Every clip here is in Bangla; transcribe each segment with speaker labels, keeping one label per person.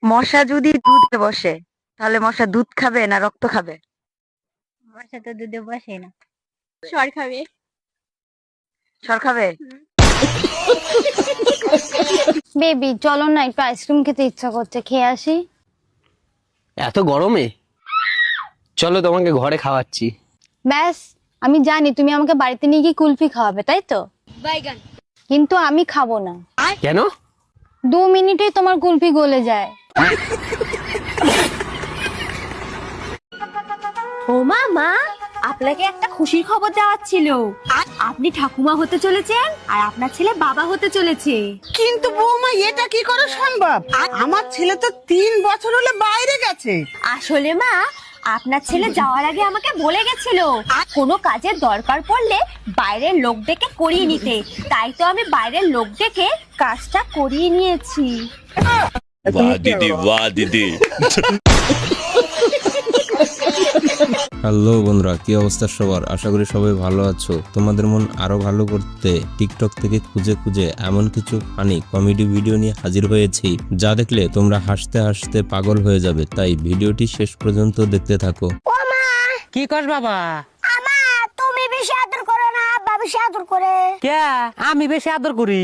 Speaker 1: মশা যদি দুধে বসে তাহলে মশা দুধ খাবে না রক্ত খাবে?
Speaker 2: মশা তো দুধে বসে না, সর খাবে।
Speaker 1: সর খাবে।
Speaker 2: বেবি চলো না, একটু আইসক্রিম খেতে ইচ্ছা করছে, খেয়ে আসি।
Speaker 3: এত গরমে? চলো তোমাকে ঘরে খাওয়াচ্ছি।
Speaker 2: ব্যাস, আমি জানি তুমি আমাকে বাড়িতে নিয়ে গিয়ে কুলফি খাওয়াবে, তাই তো? কিন্তু আমি খাবো না।
Speaker 3: কেন?
Speaker 2: 2 মিনিটেই তোমার কুলফি গলে যায়।
Speaker 4: ও মা, আপনাকে একটা খুশির খবর দেওয়ার ছিল। আপনি ঠাকুমা হতে চলেছেন আর আপনার ছেলে বাবা হতে চলেছে।
Speaker 5: কিন্তু বৌমা, এটা কি করে সম্ভব? আমার ছেলে তো 3 বছর হলে বাইরে গেছে।
Speaker 4: আসলে মা, আপনার ছেলে যাওয়ার আগে আমাকে বলে গেছিল কোনো কাজের দরকার পড়লে বাইরের লোক ডেকে করিয়ে নিতে। তাই তো আমি বাইরের লোক ডেকে কাজটা করিয়ে নিয়েছি।
Speaker 6: वाह दीदी वाह दीदी।
Speaker 7: হ্যালো বন্ধুরা, কি অবস্থা সবার? আশা করি সবাই ভালো আছো। তোমাদের মন আরো ভালো করতে টিকটক থেকে খুঁজে খুঁজে এমন কিছু ফানি কমেডি ভিডিও নিয়ে হাজির হয়েছি যা দেখলে তোমরা হাসতে হাসতে পাগল হয়ে যাবে। তাই ভিডিওটি শেষ পর্যন্ত দেখতে থাকো।
Speaker 3: কি কর বাবা?
Speaker 4: তুমি বেশি আদর করো না, আব্বা বেশি আদর করে।
Speaker 3: কে? আমি বেশি আদর করি?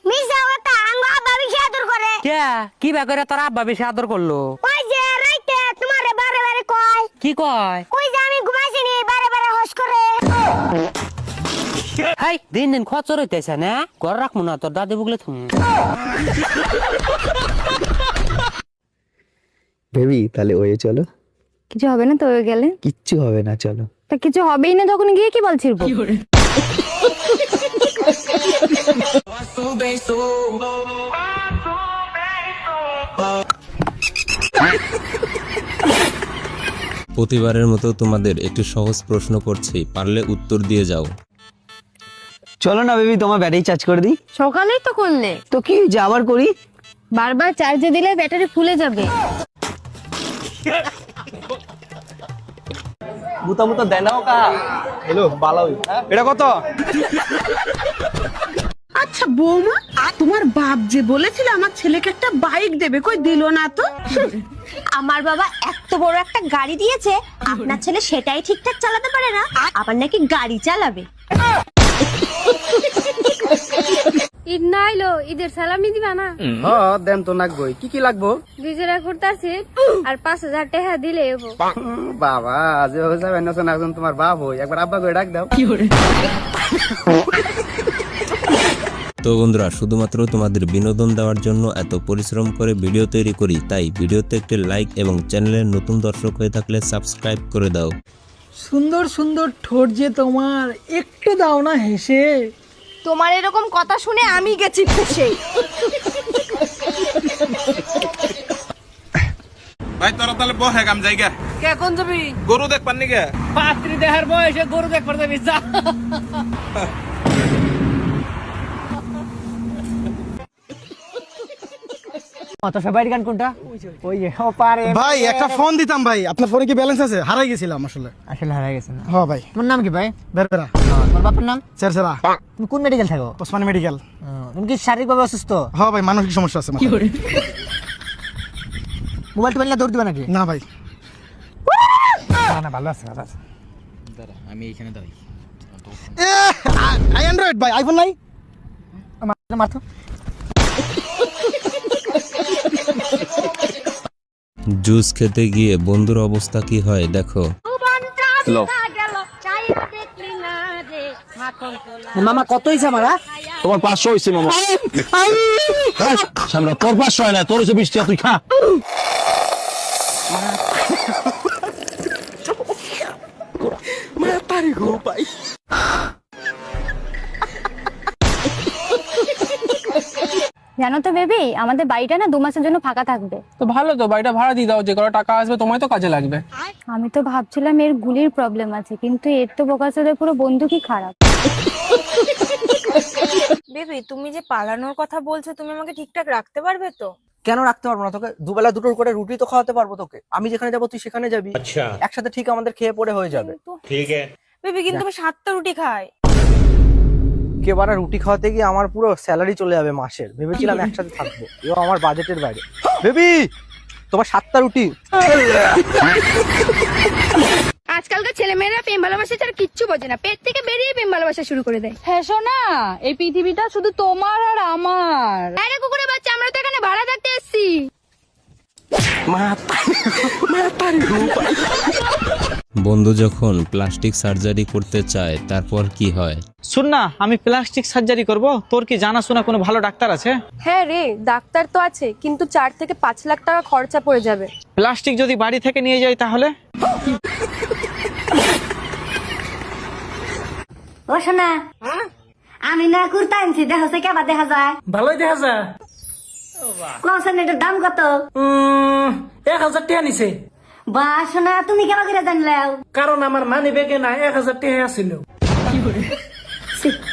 Speaker 4: মিশা কথা, আব্বা বেশি আদর করে।
Speaker 3: কে? কি বা করে তোর আব্বা বেশি আদর করলো?
Speaker 4: ওই যে রাইতে তোমারে বারে বারে কয়।
Speaker 3: কি কয়?
Speaker 4: ওই যে আমি ঘুমাইছিনি বারে বারে হস করে।
Speaker 3: হাই, দিন দিন খচর হইতেছে না, ঘর রাখবো না তোর দাদি বুগলে তুমি।
Speaker 8: বেবি তাহলে ওয়ে চলো।
Speaker 2: কিছু হবে না তো হয়ে গেলে?
Speaker 8: কিচ্ছু হবে না, চলো।
Speaker 2: তা কিছু হবেই না তখন গিয়ে কি বলছিস?
Speaker 7: প্রতিবারের মতো তোমাদের একটি সহজ প্রশ্ন করছি, পারলে উত্তর দিয়ে যাও।
Speaker 8: চলো না বেবি, তোমার ব্যাটারি চার্জ করে দিই।
Speaker 2: সকালেই তো করলে।
Speaker 8: তো কি হয়েছে, আবার করি?
Speaker 2: বারবার চার্জে দিলে ব্যাটারি ফুলে যাবে।
Speaker 8: মুতা মুতা দেয় নাও কা। হ্যালো বালাউই, এটা কত?
Speaker 5: আচ্ছা বৌমা, তোমার বাপ যে বলেছিল আমার ছেলেকে একটা বাইক দেবে, কই দিল না তো?
Speaker 4: আমার বাবা এত বড় একটা গাড়ি দিয়েছে, আপনার ছেলে সেটাই ঠিকঠাক চালাতে পারে না, আবার নাকি গাড়ি চালাবে।
Speaker 2: ঈদ না আইলো, ঈদের সালামি দিবা না?
Speaker 8: হ্যাঁ দেন তো, লাগবই। কি কি লাগবো?
Speaker 2: ডিজেরা করতেছে আর 5000 টাকা দিলে এবো।
Speaker 8: বাবা আজ যাবেন না, এখন তোমার বাপ হই, একবার আব্বা করে ডাক দাও।
Speaker 7: তো বন্ধুরা, শুধুমাত্র তোমাদের বিনোদন দেওয়ার জন্য এত পরিশ্রম করে ভিডিও তৈরি করি, তাই ভিডিওতে একটি লাইক এবং চ্যানেলের নতুন দর্শক হয়ে থাকলে সাবস্ক্রাইব করে দাও।
Speaker 5: সুন্দর সুন্দর ঠোঁট যে তোমার, একটু দাও না হেসে।
Speaker 4: তোমার এরকম কথা শুনে আমি গেছি ফেসে।
Speaker 9: ভাই তোরা তাহলে বহে কাম জায়গা
Speaker 3: কে কোন যাবি?
Speaker 9: গরু দেখ পাননি কে?
Speaker 3: পাত্রী দেহার বয়সে গরু দেখবার যাবি যা।
Speaker 5: ভাই একটা ফোন দিতাম ভাই, আপনার ফোনে কি ব্যালেন্স আছে? হারাই গেছিলাম আসলে।
Speaker 8: হারাই গেছে না?
Speaker 5: হ্যাঁ ভাই।
Speaker 8: তোমার নাম কি ভাই?
Speaker 5: বেরবেরা।
Speaker 8: তোমার বাবার নাম?
Speaker 5: চেরচেরা।
Speaker 8: তুমি কোন মেডিকেল থাকো?
Speaker 5: ওসমানী মেডিকেল।
Speaker 8: তুমি কি শারীরিকভাবে অসুস্থ?
Speaker 5: হ্যাঁ ভাই, মানসিক সমস্যা আছে আমার।
Speaker 8: মোবাইল টোবাইল না দৌড় দিবা নাকি?
Speaker 5: না ভাই।
Speaker 8: না ভালো আছে, ভালো আছে।
Speaker 6: আমি এখানে দাঁড়াই।
Speaker 5: অ্যান্ড্রয়েড ভাই, আইফোন নাই?
Speaker 8: মারতো।
Speaker 7: জুস খেতে গিয়ে বন্ধুর অবস্থা কি হয় দেখো।
Speaker 8: মামা কত হয়েছে মারা?
Speaker 6: তোমার 500 হইছে মামা। সামনে তোর 500 হয় না, তোর হইছে 20 টাকা, তুই খা।
Speaker 2: জানো তো বেবি, আমাদের বাড়িটা না 2 মাসের জন্য ফাঁকা থাকবে।
Speaker 3: তো ভালো তো, বাড়িটা ভাড়া দিয়ে দাও, যে করে টাকা আসবে তোমায় তো কাজে লাগবে।
Speaker 2: আমি তো ভাবছিলাম এর গুলির প্রবলেম আছে, কিন্তু এর তো বোকাচোদের পুরো বন্দুকই খারাপ।
Speaker 4: বেবি তুমি যে পালানোর কথা বলছো, তুমি আমাকে ঠিকঠাক রাখতে পারবে তো?
Speaker 8: কেন রাখতে পারবো না? তোকে দুবেলা দুটোর করে রুটি তো খাওয়াতে পারবো তোকে। আমি যেখানে যাবো তুই সেখানে যাবি। আচ্ছা, একসাথে ঠিক আমাদের খেয়ে পড়ে হয়ে যাবে।
Speaker 4: বেবি কিন্তু আমি 7টা রুটি খাই।
Speaker 8: কে বারা রুটি খাওয়াতে গিয়ে আমার পুরো স্যালারি চলে যাবে মাসের। ভেবেছিলাম একসাথে থাকবো, এও আমার বাজেটের বাইরে। বেবি তোমার 7টা রুটি।
Speaker 2: আজকালকার ছেলেমেয়েরা প্রেম ভালোবাসা ছাড়া কিচ্ছু বোঝে না, পেট থেকে বেরিয়ে প্রেম ভালোবাসা শুরু করে দেয়। হ্যাঁ শোনা, এই পৃথিবীটা শুধু তোমার আর আমার। আরে কুকুরের বাচ্চা, আমরা তো এখানে ভাড়া থাকতে এসেছি।
Speaker 7: বন্ধু যখন প্লাস্টিক সার্জারি করতে চায় তারপর কি হয়?
Speaker 10: শুন না, আমি প্লাস্টিক সার্জারি করব, তোর কি জানাশোনা কোনো ভালো ডাক্তার আছে?
Speaker 4: হ্যাঁ রে, ডাক্তার তো আছে, কিন্তু 4 থেকে 5 লাখ টাকা খরচা পড়ে যাবে।
Speaker 10: প্লাস্টিক যদি বাড়ি থেকে নিয়ে যাই তাহলে?
Speaker 4: ও শোনা, আমি না কুর্তা আনছি, দেখো সে কেবা দেখা যায়।
Speaker 10: ভালোই দেখা যায়।
Speaker 4: কোন এটার দাম কত?
Speaker 10: 1000 টাকা নিছে।
Speaker 4: বা শোনা, তুমি কেবা করে জানলাও?
Speaker 10: কারণ আমার মানি ব্যাগে না 1000 টাকা ছিল।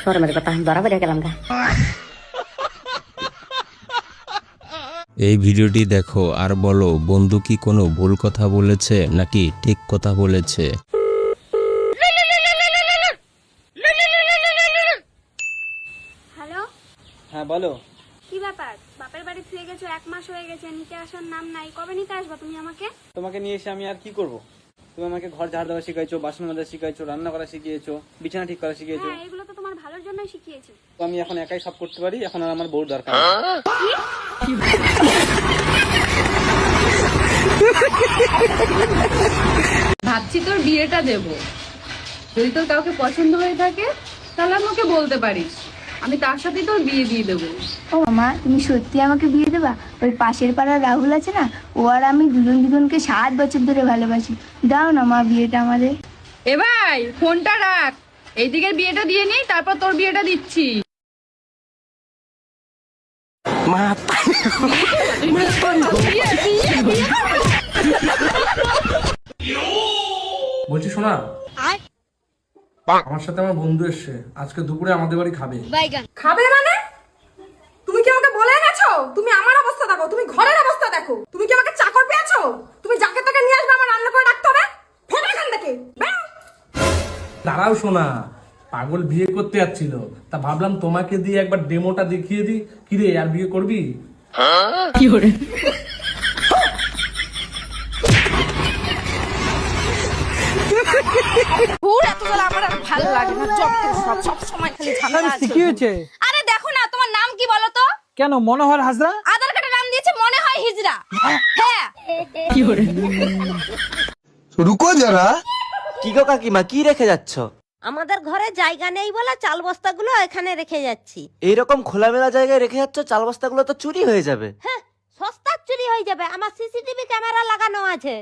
Speaker 4: শরমের কথা, ধরা পড়ে গেলাম গা।
Speaker 7: এই ভিডিওটি দেখো আর বলো বন্ধু কি কোনো ভুল কথা বলেছে নাকি ঠিক কথা বলেছে।
Speaker 2: হ্যালো,
Speaker 10: হ্যাঁ বলো।
Speaker 2: কি ব্যাপার? বাপের বাড়ি ফিরে গেছো, 1 মাস হয়ে গেছে, নিতে আসার নাম নাই। কবে নিতে আসবা তুমি আমাকে?
Speaker 10: তোমাকে নিয়ে এসে আমি আর কি করব? তুমি আমাকে ঘর ঝাড় দেওয়া শিখাইছো, বাসন মাজা শিখাইছো, রান্না করা শিখিয়েছো, বিছানা ঠিক করা শিখিয়েছো।
Speaker 2: হ্যাঁ, এগুলো তো তোমার ভালোর জন্যই শিখিয়েছি।
Speaker 10: তো আমি এখন একাই সব করতে পারি, এখন আর আমার বউর দরকার।
Speaker 2: ভাবছি তোর বিয়েটা দেব, যদি তোর কাউকে পছন্দ হয়ে থাকে তাহলে আমাকে বলতে পারিস, আমি তার সাথে তোর বিয়ে দিয়ে দেবো।
Speaker 11: ও মামা, তুমি সত্যি আমাকে বিয়ে দেবা? ওই পাশের পাড়ার রাহুল আছে না, ও আর আমি দুজনকে 7 বছর ধরে ভালোবাসি। দাও না মা বিয়েটা আমাদের।
Speaker 2: এ ভাই, ফোনটা রাখ, এইদিকে বিয়েটা দিয়ে নি, তারপর তোর বিয়েটা দিচ্ছি।
Speaker 9: বলছি শোনা, আমার সাথে আমার বন্ধু এসছে, আজকে দুপুরে আমাদের বাড়ি খাবে।
Speaker 4: খাবে মানে? তুমি কি আমাকে বলে গেছো? তুমি আমার অবস্থা দেখো, তুমি ঘরের অবস্থা দেখো। তুমি কি আমাকে চাকর পেয়েছো? তুমি যাকে তাকে নিয়ে আসবে, আমার রান্না করে রাখতে হবে। ফেলে এখান থেকে।
Speaker 9: দাঁড়াও শোনা, পাগল বিয়ে করতে যাচ্ছিল, তা ভাবলাম তোমাকে দিয়ে একবার ডেমোটা দেখিয়ে দিই। কিরে, আর বিয়ে করবি?
Speaker 2: কি করে?
Speaker 4: ভালো লাগে না, সব সময় খালি ঝামেলা আছে।
Speaker 10: কি হয়েছে?
Speaker 4: আরে দেখো না, তোমার নাম কি বলো তো?
Speaker 10: কেন মনোহর হাজরা?
Speaker 4: আধার কার্ডে নাম দিয়েছে মনে হয় হিজরা। হ্যাঁ।
Speaker 2: কি করে?
Speaker 8: রুকো যারা। কি গো কাকিমা, কি রেখে যাচ্ছ?
Speaker 4: আমাদের ঘরে জায়গা নেই বলে চাল বস্তাগুলো এখানে রেখে যাচ্ছি।
Speaker 8: এইরকম খোলামেলা জায়গায় রেখে যাচ্ছ, চাল বস্তাগুলো তো চুরি হয়ে যাবে।
Speaker 4: হ্যাঁ, সস্তার চুরি হয়ে যাবে। আমার সিসিটিভি ক্যামেরা লাগানো আছে।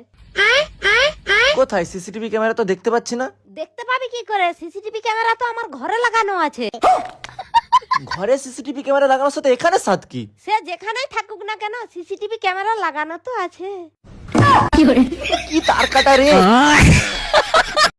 Speaker 8: কোথায় সিসিটিভি ক্যামেরা? তো দেখতে পাচ্ছি না।
Speaker 4: দেখতে পাবি কি করে? সিসিটিভি ক্যামেরা তো আমার ঘরে লাগানো আছে।
Speaker 8: ঘরে সিসিটিভি ক্যামেরা লাগানোর সাথে এখানে সাথ কি?
Speaker 4: সে যেখানেই থাকুক না কেন, সিসিটিভি ক্যামেরা লাগানো তো আছে।
Speaker 8: কি তার কাটা রে।